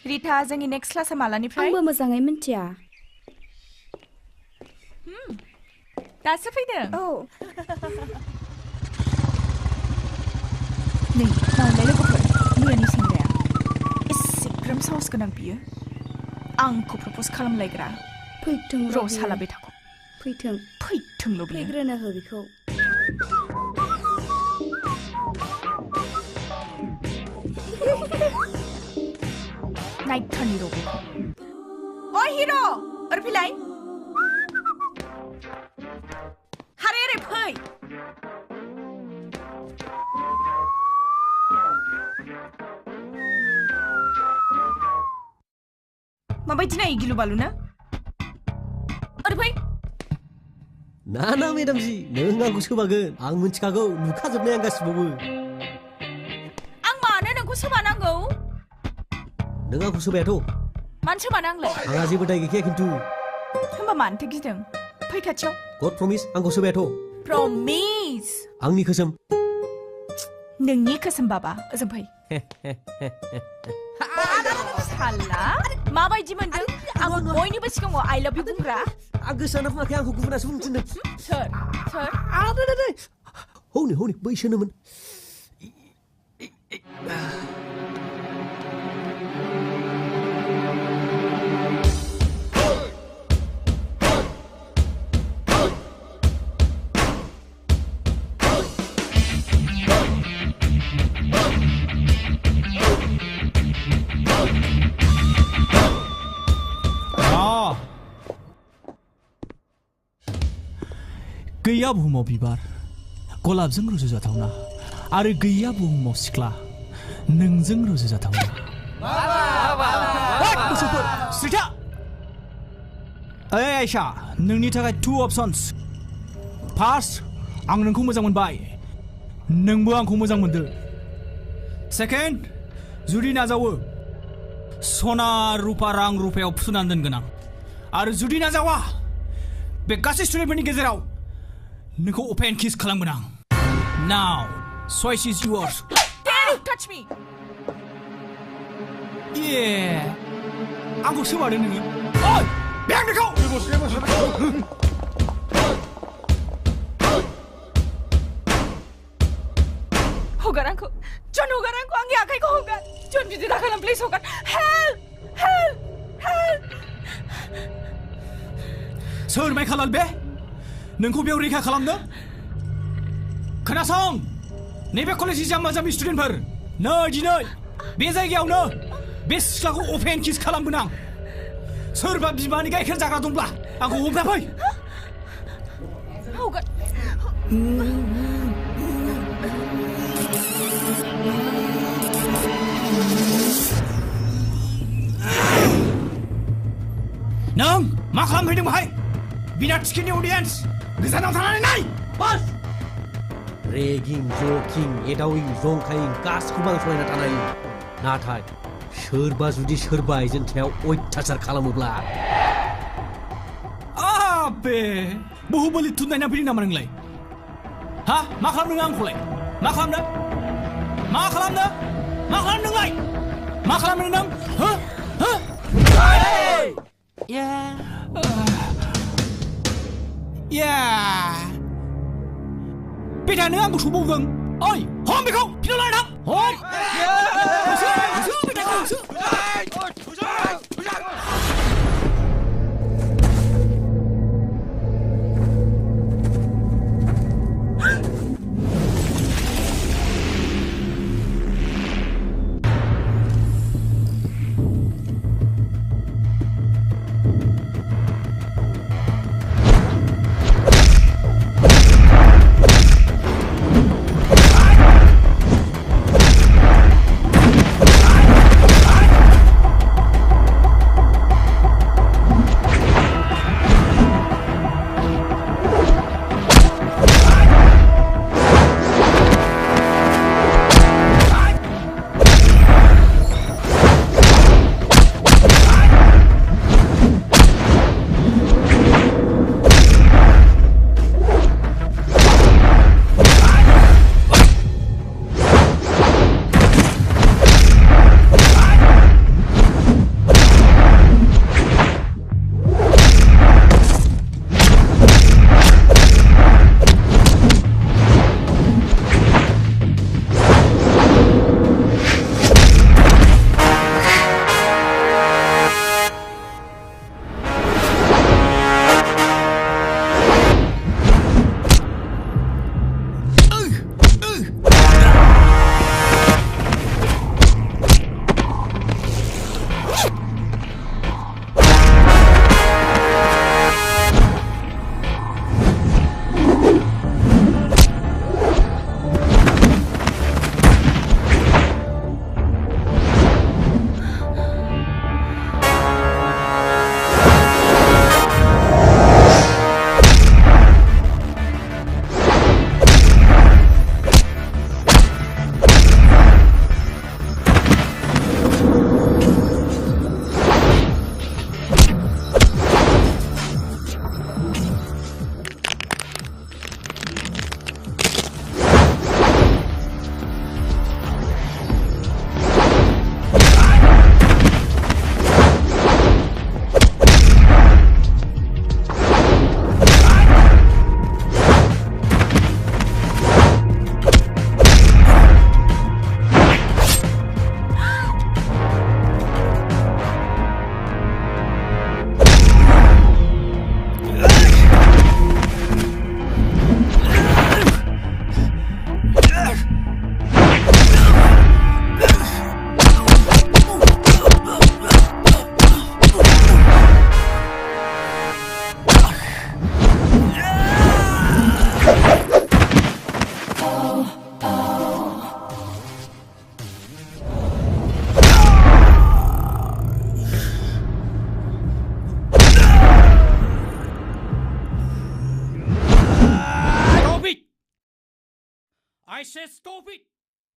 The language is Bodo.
रिथा जोंनि नेक्स्ट क्लासा मालानिफ्राय आंबो मोजाङै मिन्थिया दासो फैदों औ नै नालाय लोगोफोर मैयानि सेंग्राया एसेग्राम साहस गोनां बियो आंखौ प्रप'ज खालामलायग्रा फैथों र' सालाबाय थाखौ फैथोंल' बियो फैग्रोनो हो बिखौ नायथारनि र' बेखौ अ हिर' ओरै फैलाय हारे ओरै फै माबायदि नायो गिलु बालु ना ओरै फै ना मेडामजि नों आंखौ सोबागोन आं मिन्थिखागौ नुखाजोबनाय आं गासिबोबो आं मानो नोंखौ सोबानांगौ नों आंखौ सोबायाथ' मानो सोबानो आंलाय आंहा जेबो दाय गैखाया खिन्थु होमबा मानोथो गिदों फै खाथियाव गड प्रमिस आंखौ सोबायाथ' प्रमिस आंनि खोसोम नोंनि खोसोम बाबा ओजों फै साला माबायदि मोनदों आं बयनिबो सिगाङाव आइ लाभ इउ बुंग्रा आं गोसोआनो बुङाखै आंखौ गुबुनासो बुंनो थिनदों सोर हनै बैसोनोमोन गैया बुहुमाव बिबार गलाबजों रुजुजाथावना आरो गैया बुहुमाव सिख्ला नोंजों रुजुजाथावना स्ट्रिटा ओइ आयशा नोंनि थाखाय 2 अप्शन्स फार्स्ट आं नोंखौ मोजां मोनबाय नोंबो आंखौ मोजां मोनदो सेकेन्ड जुदि नाजावो सना रुपा रां रुपायाव फुनानै दोनगोन आं आरो जुदि नाजावा बे गासै स्टुडेन्टफोरनि गेजेराव नोंखौ ओपेन किस खालामगोन आं now choice is yours Dare you touch me आंखौ सोबादों नोङो ओइ बें बेखौ हगार आंखौ जन हगार आंखौ आंनि आखाइखौ हगार जन बिदि दाखालाम प्लिज हगार हेल्प सोर माइखालाल बे नोंखौ बेयाव रैखा खालामनो खोनासं नैबे कलेजनि जाम्बा जाम्बि स्टुडेन्टफोर नै दिनै बे जायगायावनो बे सिख्लाखौ ओपेन किस खालामगोन आं सोरबा बिमानि गाइखेर जाग्रा दंब्ला आंखौ हमना फै हगार नों मा खालामहैदों बाहाय बिना टिकेटनि अडियेन्स गोजानाव थानानै नाय बास रेगिं जकिं एदाविं जंखायिं गासिखौबो आं सहायना थानो हायो नाथाय सोरबा जुदि सोरबा आइजोनि सायाव अयथासार खालामोब्ला बे बहुबलि थुननायना फैदों नामा नोंलाय हा मा खालामदों आंखौलाय मा खालामदों नोंलाय मा खालामदों नों बेटा नों आंखौ सौबावदों ओइ हम बेखौ फिनाव लाना थां I say stop it!